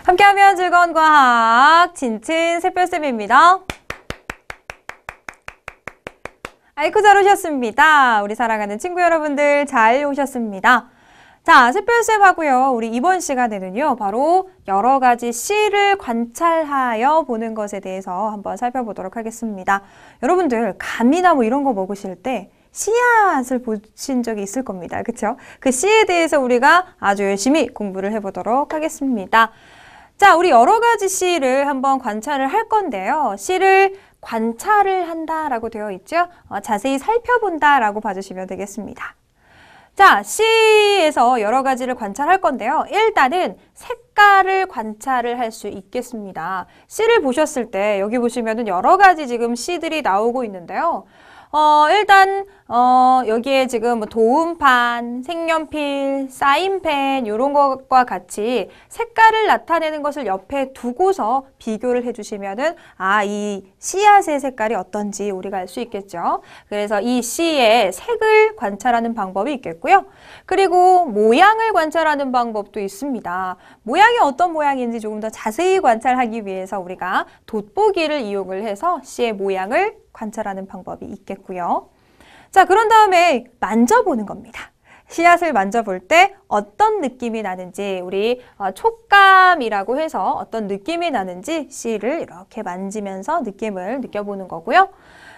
함께하면 즐거운 과학, 진친 새별쌤입니다. 아이고 잘 오셨습니다. 우리 사랑하는 친구 여러분들 잘 오셨습니다. 자, 새별쌤하고요. 우리 이번 시간에는요. 바로 여러 가지 씨를 관찰하여 보는 것에 대해서 한번 살펴보도록 하겠습니다. 여러분들 감이나 뭐 이런 거 먹으실 때 씨앗을 보신 적이 있을 겁니다. 그렇죠? 그 씨에 대해서 우리가 아주 열심히 공부를 해보도록 하겠습니다. 자, 우리 여러 가지 씨를 한번 관찰을 할 건데요. 씨를 관찰을 한다라고 되어 있죠. 자세히 살펴본다라고 봐주시면 되겠습니다. 자, 씨에서 여러 가지를 관찰할 건데요. 일단은 색깔을 관찰을 할 수 있겠습니다. 씨를 보셨을 때 여기 보시면은 여러 가지 지금 씨들이 나오고 있는데요. 일단 여기에 지금 뭐 도움판, 색연필, 사인펜 이런 것과 같이 색깔을 나타내는 것을 옆에 두고서 비교를 해주시면은 이 씨앗의 색깔이 어떤지 우리가 알 수 있겠죠. 그래서 이 씨의 색을 관찰하는 방법이 있겠고요. 그리고 모양을 관찰하는 방법도 있습니다. 모양이 어떤 모양인지 조금 더 자세히 관찰하기 위해서 우리가 돋보기를 이용을 해서 씨의 모양을 관찰하는 방법이 있겠고요. 자, 그런 다음에 만져보는 겁니다. 씨앗을 만져볼 때 어떤 느낌이 나는지 우리 촉감이라고 해서 어떤 느낌이 나는지 씨를 이렇게 만지면서 느낌을 느껴보는 거고요.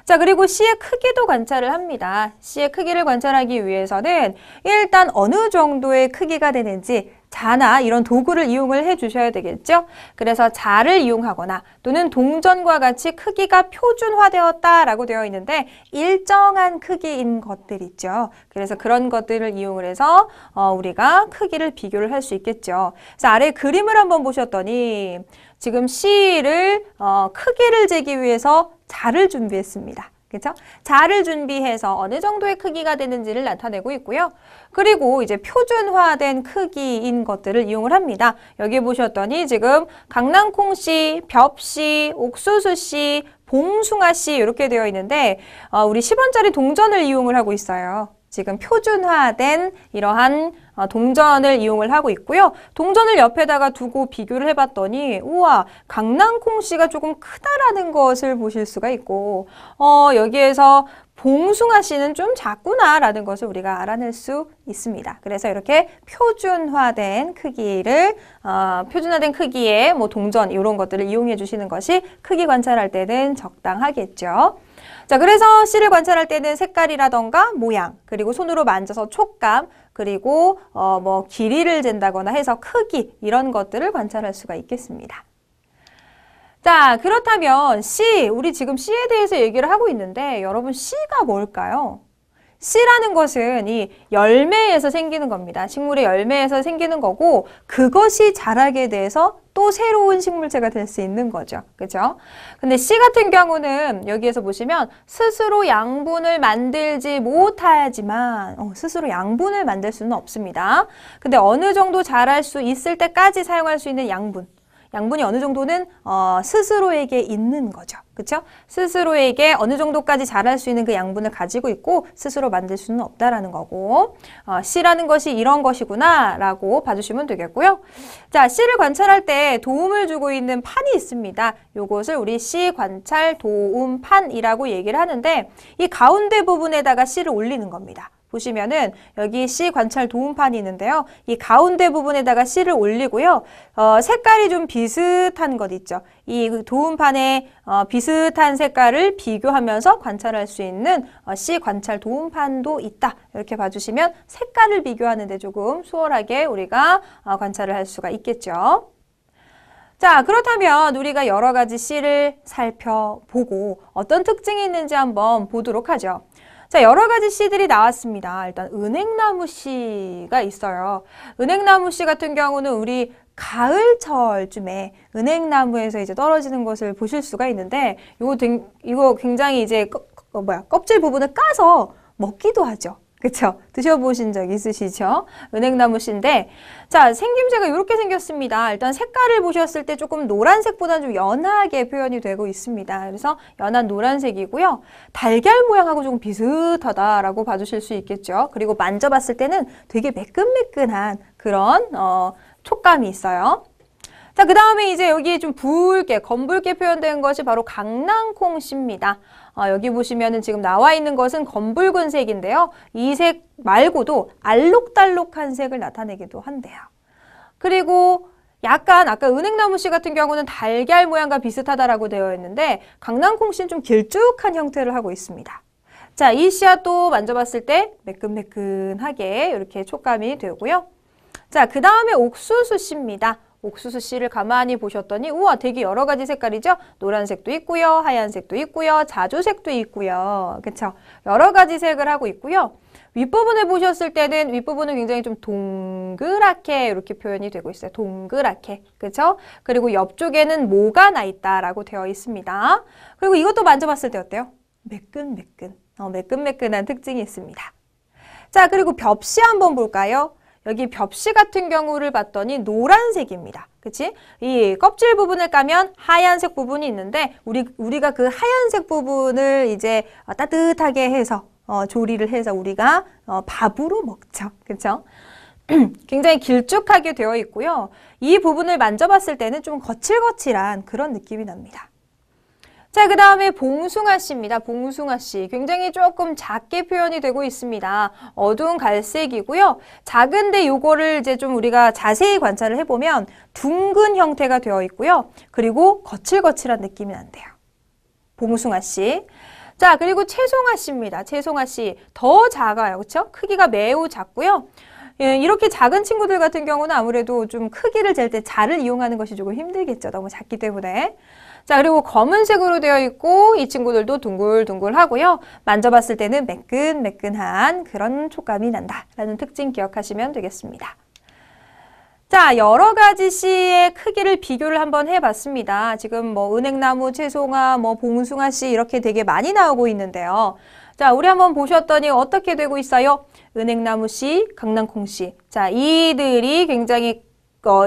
자, 그리고 씨의 크기도 관찰을 합니다. 씨의 크기를 관찰하기 위해서는 일단 어느 정도의 크기가 되는지 자나 이런 도구를 이용을 해 주셔야 되겠죠. 그래서 자를 이용하거나 또는 동전과 같이 크기가 표준화되었다라고 되어 있는데 일정한 크기인 것들 있죠. 그래서 그런 것들을 이용을 해서 우리가 크기를 비교를 할 수 있겠죠. 그래서 아래 그림을 한번 보셨더니 지금 씨를 크기를 재기 위해서 자를 준비했습니다. 그렇죠? 자를 준비해서 어느 정도의 크기가 되는지를 나타내고 있고요. 그리고 이제 표준화된 크기인 것들을 이용을 합니다. 여기 보셨더니 지금 강낭콩씨, 벽씨, 옥수수씨, 봉숭아씨 이렇게 되어 있는데 우리 10원짜리 동전을 이용을 하고 있어요. 지금 표준화된 이러한 동전을 이용을 하고 있고요. 동전을 옆에다가 두고 비교를 해봤더니 우와, 강낭콩씨가 조금 크다라는 것을 보실 수가 있고 여기에서 봉숭아씨는 좀 작구나라는 것을 우리가 알아낼 수 있습니다. 그래서 이렇게 표준화된 크기를 표준화된 크기의 뭐 동전 이런 것들을 이용해 주시는 것이 크기 관찰할 때는 적당하겠죠. 자, 그래서 씨를 관찰할 때는 색깔이라던가 모양, 그리고 손으로 만져서 촉감, 그리고 뭐 길이를 잰다거나 해서 크기 이런 것들을 관찰할 수가 있겠습니다. 자, 그렇다면 씨, 우리 지금 씨에 대해서 얘기를 하고 있는데 여러분 씨가 뭘까요? 씨라는 것은 이 열매에서 생기는 겁니다. 식물의 열매에서 생기는 거고 그것이 자라게 돼서 또 새로운 식물체가 될 수 있는 거죠. 그죠? 근데 씨 같은 경우는 여기에서 보시면 스스로 양분을 만들지 못하지만 스스로 양분을 만들 수는 없습니다. 근데 어느 정도 자랄 수 있을 때까지 사용할 수 있는 양분이 어느 정도는 스스로에게 있는 거죠. 그렇죠? 스스로에게 어느 정도까지 자랄 수 있는 그 양분을 가지고 있고 스스로 만들 수는 없다라는 거고 씨라는 것이 이런 것이구나 라고 봐주시면 되겠고요. 자, 씨를 관찰할 때 도움을 주고 있는 판이 있습니다. 요것을 우리 씨 관찰 도움판이라고 얘기를 하는데 이 가운데 부분에다가 씨를 올리는 겁니다. 보시면은 여기 씨 관찰 도움판이 있는데요. 이 가운데 부분에다가 씨를 올리고요. 색깔이 좀 비슷한 것 있죠. 이 도움판에 비슷한 색깔을 비교하면서 관찰할 수 있는 씨 관찰 도움판도 있다. 이렇게 봐주시면 색깔을 비교하는 데 조금 수월하게 우리가 관찰을 할 수가 있겠죠. 자, 그렇다면 우리가 여러 가지 씨를 살펴보고 어떤 특징이 있는지 한번 보도록 하죠. 자, 여러 가지 씨들이 나왔습니다. 일단 은행나무 씨가 있어요. 은행나무 씨 같은 경우는 우리 가을철쯤에 은행나무에서 이제 떨어지는 것을 보실 수가 있는데 이거 굉장히 이제 껍질 부분을 까서 먹기도 하죠. 그쵸? 드셔보신 적 있으시죠? 은행나무 씨인데, 자, 생김새가 이렇게 생겼습니다. 일단 색깔을 보셨을 때 조금 노란색보다는 좀 연하게 표현이 되고 있습니다. 그래서 연한 노란색이고요. 달걀 모양하고 조금 비슷하다라고 봐주실 수 있겠죠. 그리고 만져봤을 때는 되게 매끈매끈한 그런 촉감이 있어요. 자, 그 다음에 이제 여기 좀 붉게, 검붉게 표현된 것이 바로 강낭콩씨입니다. 여기 보시면은 지금 나와 있는 것은 검붉은 색인데요. 이 색 말고도 알록달록한 색을 나타내기도 한대요. 그리고 약간 아까 은행나무씨 같은 경우는 달걀 모양과 비슷하다라고 되어 있는데 강낭콩씨는 좀 길쭉한 형태를 하고 있습니다. 자, 이 씨앗도 만져봤을 때 매끈매끈하게 이렇게 촉감이 되고요. 자, 그 다음에 옥수수 씨입니다. 옥수수 씨를 가만히 보셨더니 우와 되게 여러 가지 색깔이죠. 노란색도 있고요. 하얀색도 있고요. 자주색도 있고요. 그쵸? 여러 가지 색을 하고 있고요. 윗부분을 보셨을 때는 윗부분은 굉장히 좀 동그랗게 이렇게 표현이 되고 있어요. 동그랗게. 그쵸? 그리고 옆쪽에는 모가 나 있다라고 되어 있습니다. 그리고 이것도 만져봤을 때 어때요? 매끈매끈. 매끈매끈한 특징이 있습니다. 자, 그리고 벽씨 한번 볼까요? 여기 벽씨 같은 경우를 봤더니 노란색입니다. 그치? 이 껍질 부분을 까면 하얀색 부분이 있는데 우리가 그 하얀색 부분을 이제 따뜻하게 해서 조리를 해서 우리가 밥으로 먹죠. 그쵸? 굉장히 길쭉하게 되어 있고요. 이 부분을 만져봤을 때는 좀 거칠거칠한 그런 느낌이 납니다. 자, 그 다음에 봉숭아씨입니다. 봉숭아씨. 굉장히 조금 작게 표현이 되고 있습니다. 어두운 갈색이고요. 작은데 요거를 이제 좀 우리가 자세히 관찰을 해보면 둥근 형태가 되어 있고요. 그리고 거칠거칠한 느낌이 난대요. 봉숭아씨. 자, 그리고 채송아씨입니다. 채송아씨. 더 작아요. 그쵸? 크기가 매우 작고요. 예, 이렇게 작은 친구들 같은 경우는 아무래도 좀 크기를 잴 때 자를 이용하는 것이 조금 힘들겠죠. 너무 작기 때문에. 자, 그리고 검은색으로 되어 있고 이 친구들도 둥글둥글하고요. 만져봤을 때는 매끈매끈한 그런 촉감이 난다라는 특징 기억하시면 되겠습니다. 자, 여러 가지 씨의 크기를 비교를 한번 해봤습니다. 지금 뭐 은행나무, 채송아, 뭐 봉숭아 씨 이렇게 되게 많이 나오고 있는데요. 자, 우리 한번 보셨더니 어떻게 되고 있어요? 은행나무 씨, 강낭콩 씨. 자, 이들이 굉장히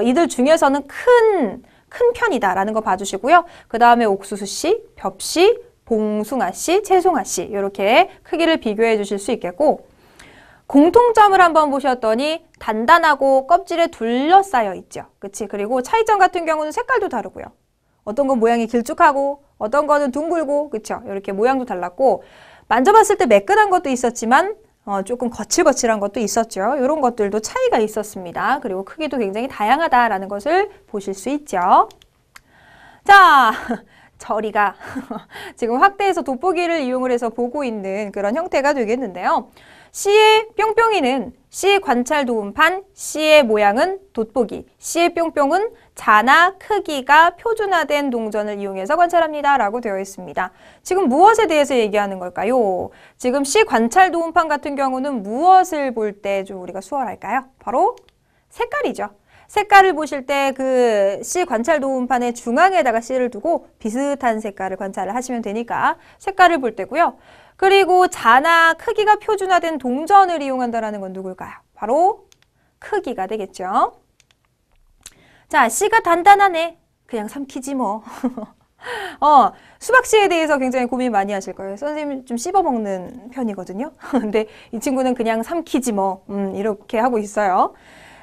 이들 중에서는 큰 편이다라는 거 봐주시고요. 그 다음에 옥수수 씨, 벽씨, 봉숭아 씨, 채송아 씨 이렇게 크기를 비교해 주실 수 있겠고 공통점을 한번 보셨더니 단단하고 껍질에 둘러싸여 있죠. 그치? 그리고 차이점 같은 경우는 색깔도 다르고요. 어떤 건 모양이 길쭉하고 어떤 거는 둥글고 그쵸? 이렇게 모양도 달랐고 만져봤을 때 매끈한 것도 있었지만 조금 거칠거칠한 것도 있었죠. 이런 것들도 차이가 있었습니다. 그리고 크기도 굉장히 다양하다라는 것을 보실 수 있죠. 자, 저리가 지금 확대해서 돋보기를 이용을 해서 보고 있는 그런 형태가 되겠는데요. C의 뿅뿅이는 C의 관찰 도움판, C의 모양은 돋보기, C의 뿅뿅은 자나 크기가 표준화된 동전을 이용해서 관찰합니다. 라고 되어 있습니다. 지금 무엇에 대해서 얘기하는 걸까요? 지금 C 관찰 도움판 같은 경우는 무엇을 볼 때 좀 우리가 수월할까요? 바로 색깔이죠. 색깔을 보실 때 그 C 관찰 도움판의 중앙에다가 C를 두고 비슷한 색깔을 관찰을 하시면 되니까 색깔을 볼 때고요. 그리고 자나 크기가 표준화된 동전을 이용한다는 건 누굴까요? 바로 크기가 되겠죠. 자, C가 단단하네. 그냥 삼키지 뭐. 수박씨에 대해서 굉장히 고민 많이 하실 거예요. 선생님 좀 씹어먹는 편이거든요. 근데 이 친구는 그냥 삼키지 뭐. 이렇게 하고 있어요.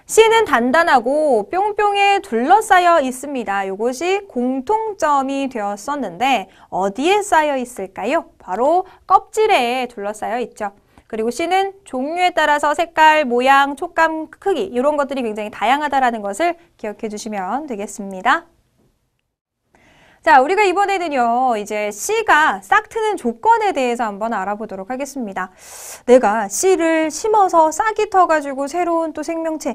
C는 단단하고 뿅뿅에 둘러싸여 있습니다. 이것이 공통점이 되었었는데 어디에 쌓여 있을까요? 바로 껍질에 둘러싸여 있죠. 그리고 C는 종류에 따라서 색깔, 모양, 촉감, 크기 이런 것들이 굉장히 다양하다는 것을 기억해 주시면 되겠습니다. 자, 우리가 이번에는요, 이제 C가 싹 트는 조건에 대해서 한번 알아보도록 하겠습니다. 내가 C를 심어서 싹이 터가지고 새로운 또 생명체,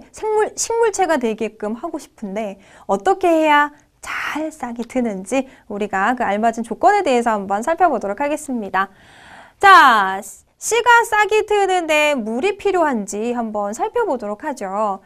식물체가 되게끔 하고 싶은데 어떻게 해야 잘 싹이 트는지 우리가 그 알맞은 조건에 대해서 한번 살펴보도록 하겠습니다. 자, C가 싹이 트는데 물이 필요한지 한번 살펴보도록 하죠.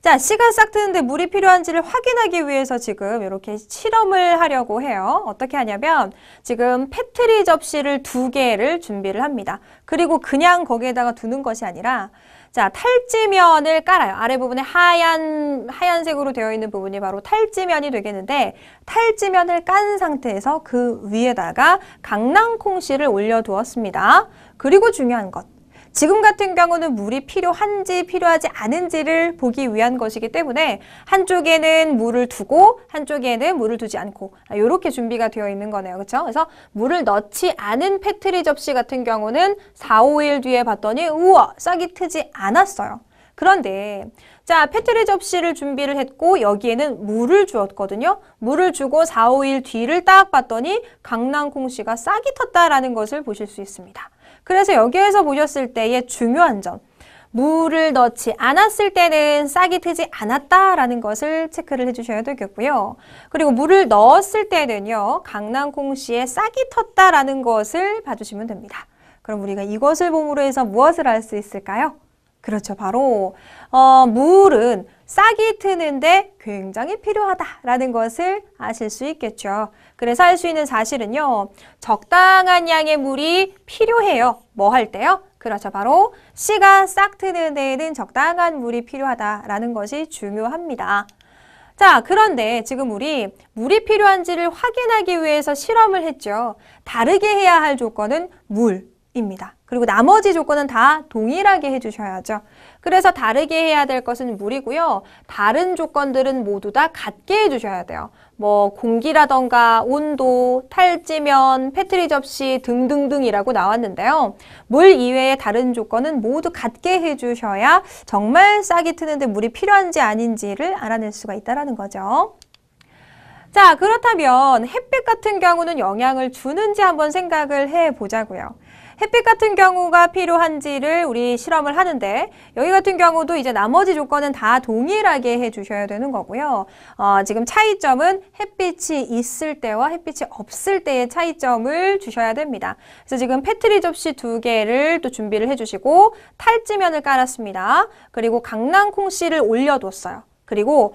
자, C가 싹 트는데 물이 필요한지를 확인하기 위해서 지금 이렇게 실험을 하려고 해요. 어떻게 하냐면 지금 페트리 접시를 2개를 준비를 합니다. 그리고 그냥 거기에다가 두는 것이 아니라 자, 탈지면을 깔아요. 아래 부분에 하얀색으로 되어 있는 부분이 바로 탈지면이 되겠는데 탈지면을 깐 상태에서 그 위에다가 강낭콩씨를 올려두었습니다. 그리고 중요한 것. 지금 같은 경우는 물이 필요한지 필요하지 않은지를 보기 위한 것이기 때문에 한쪽에는 물을 두고 한쪽에는 물을 두지 않고 이렇게 준비가 되어 있는 거네요. 그렇죠? 그래서 물을 넣지 않은 페트리 접시 같은 경우는 4, 5일 뒤에 봤더니 우와, 싹이 트지 않았어요. 그런데 자, 페트리 접시를 준비를 했고 여기에는 물을 주었거든요. 물을 주고 4, 5일 뒤를 딱 봤더니 강낭콩씨가 싹이 텄다라는 것을 보실 수 있습니다. 그래서 여기에서 보셨을 때의 중요한 점, 물을 넣지 않았을 때는 싹이 트지 않았다라는 것을 체크를 해주셔야 되겠고요. 그리고 물을 넣었을 때는요, 강낭콩씨의 싹이 텄다라는 것을 봐주시면 됩니다. 그럼 우리가 이것을 보므로 해서 무엇을 알 수 있을까요? 그렇죠. 바로 물은 싹이 트는데 굉장히 필요하다라는 것을 아실 수 있겠죠. 그래서 알 수 있는 사실은요. 적당한 양의 물이 필요해요. 뭐 할 때요? 그렇죠. 바로 씨가 싹 트는 데에는 적당한 물이 필요하다라는 것이 중요합니다. 자, 그런데 지금 우리 물이 필요한지를 확인하기 위해서 실험을 했죠. 다르게 해야 할 조건은 물입니다. 그리고 나머지 조건은 다 동일하게 해주셔야죠. 그래서 다르게 해야 될 것은 물이고요. 다른 조건들은 모두 다 같게 해주셔야 돼요. 뭐 공기라던가 온도, 탈지면, 페트리 접시 등등등이라고 나왔는데요. 물 이외의 다른 조건은 모두 같게 해주셔야 정말 싹이 트는데 물이 필요한지 아닌지를 알아낼 수가 있다는 거죠. 자, 그렇다면 햇빛 같은 경우는 영향을 주는지 한번 생각을 해보자고요. 햇빛 같은 경우가 필요한지를 우리 실험을 하는데 여기 같은 경우도 이제 나머지 조건은 다 동일하게 해주셔야 되는 거고요. 지금 차이점은 햇빛이 있을 때와 햇빛이 없을 때의 차이점을 주셔야 됩니다. 그래서 지금 페트리 접시 2개를 또 준비를 해주시고 탈지면을 깔았습니다. 그리고 강낭콩씨를 올려뒀어요. 그리고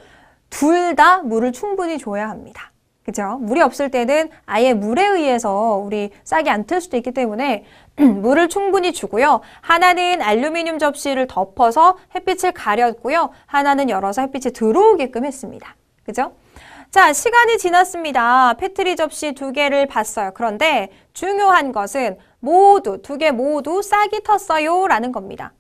둘 다 물을 충분히 줘야 합니다. 그죠? 물이 없을 때는 아예 물에 의해서 우리 싹이 안 틀 수도 있기 때문에 물을 충분히 주고요. 하나는 알루미늄 접시를 덮어서 햇빛을 가렸고요. 하나는 열어서 햇빛이 들어오게끔 했습니다. 그죠? 자, 시간이 지났습니다. 페트리 접시 2개를 봤어요. 그런데 중요한 것은 모두, 2개 모두 싹이 텄어요 라는 겁니다.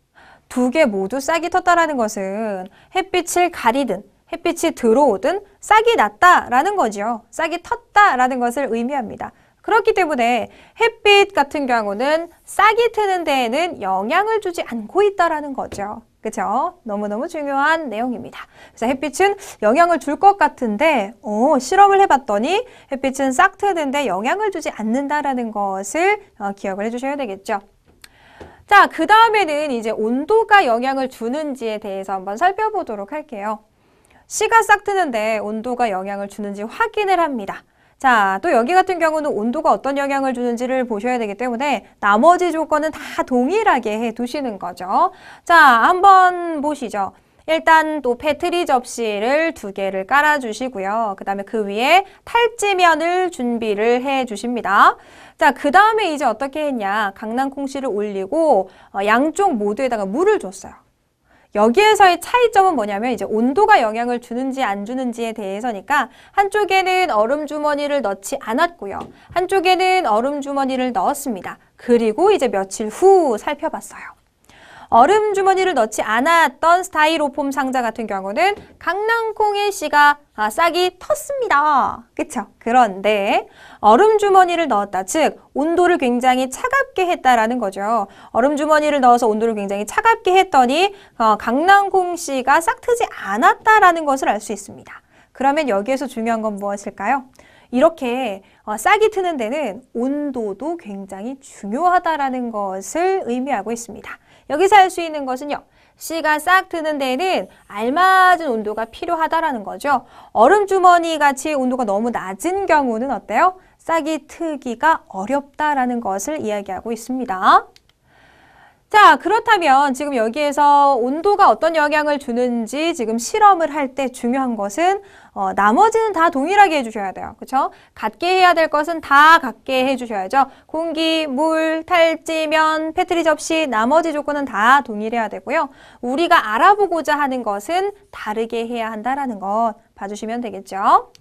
2개 모두 싹이 텄다라는 것은 햇빛을 가리든 햇빛이 들어오든 싹이 났다라는 거죠. 싹이 텄다라는 것을 의미합니다. 그렇기 때문에 햇빛 같은 경우는 싹이 트는 데에는 영향을 주지 않고 있다라는 거죠. 그죠? 너무너무 중요한 내용입니다. 그래서 햇빛은 영향을 줄 것 같은데 실험을 해봤더니 햇빛은 싹 트는데 영향을 주지 않는다라는 것을 기억을 해주셔야 되겠죠. 자, 그 다음에는 이제 온도가 영향을 주는지에 대해서 한번 살펴보도록 할게요. 씨가 싹 트는데 온도가 영향을 주는지 확인을 합니다. 자, 또 여기 같은 경우는 온도가 어떤 영향을 주는지를 보셔야 되기 때문에 나머지 조건은 다 동일하게 해 두시는 거죠. 자, 한번 보시죠. 일단 또 페트리 접시를 2개를 깔아주시고요. 그 다음에 그 위에 탈지면을 준비를 해 주십니다. 자, 그 다음에 이제 어떻게 했냐. 강낭콩씨를 올리고 양쪽 모두에다가 물을 줬어요. 여기에서의 차이점은 뭐냐면 이제 온도가 영향을 주는지 안 주는지에 대해서니까 한쪽에는 얼음 주머니를 넣지 않았고요. 한쪽에는 얼음 주머니를 넣었습니다. 그리고 이제 며칠 후 살펴봤어요. 얼음 주머니를 넣지 않았던 스타이로폼 상자 같은 경우는 강낭콩의 씨가 싹이 텄습니다. 그쵸? 그런데 얼음 주머니를 넣었다. 즉 온도를 굉장히 차갑게 했다라는 거죠. 얼음 주머니를 넣어서 온도를 굉장히 차갑게 했더니 강낭콩 씨가 싹 트지 않았다라는 것을 알 수 있습니다. 그러면 여기에서 중요한 건 무엇일까요? 이렇게 싹이 트는 데는 온도도 굉장히 중요하다라는 것을 의미하고 있습니다. 여기서 알 수 있는 것은요. 씨가 싹 트는 데는 알맞은 온도가 필요하다라는 거죠. 얼음주머니 같이 온도가 너무 낮은 경우는 어때요? 싹이 트기가 어렵다라는 것을 이야기하고 있습니다. 자, 그렇다면 지금 여기에서 온도가 어떤 영향을 주는지 지금 실험을 할 때 중요한 것은 나머지는 다 동일하게 해주셔야 돼요. 그렇죠? 같게 해야 될 것은 다 같게 해주셔야죠. 공기, 물, 탈지면, 페트리 접시, 나머지 조건은 다 동일해야 되고요. 우리가 알아보고자 하는 것은 다르게 해야 한다는 것 봐주시면 되겠죠.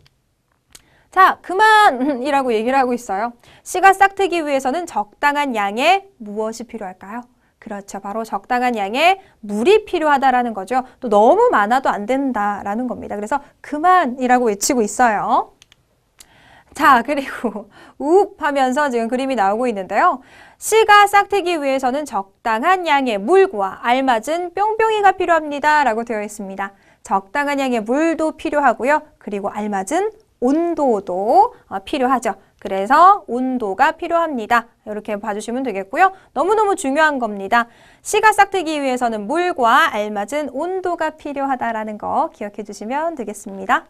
자, 그만이라고 얘기를 하고 있어요. 씨가 싹 트기 위해서는 적당한 양의 무엇이 필요할까요? 그렇죠. 바로 적당한 양의 물이 필요하다라는 거죠. 또 너무 많아도 안 된다라는 겁니다. 그래서 그만이라고 외치고 있어요. 자, 그리고 욱 하면서 지금 그림이 나오고 있는데요. 씨가 싹트기 위해서는 적당한 양의 물과 알맞은 뿅뿅이가 필요합니다. 라고 되어 있습니다. 적당한 양의 물도 필요하고요. 그리고 알맞은 온도도 필요하죠. 그래서 온도가 필요합니다. 이렇게 봐주시면 되겠고요. 너무너무 중요한 겁니다. 씨가 싹트기 위해서는 물과 알맞은 온도가 필요하다라는 거 기억해 주시면 되겠습니다.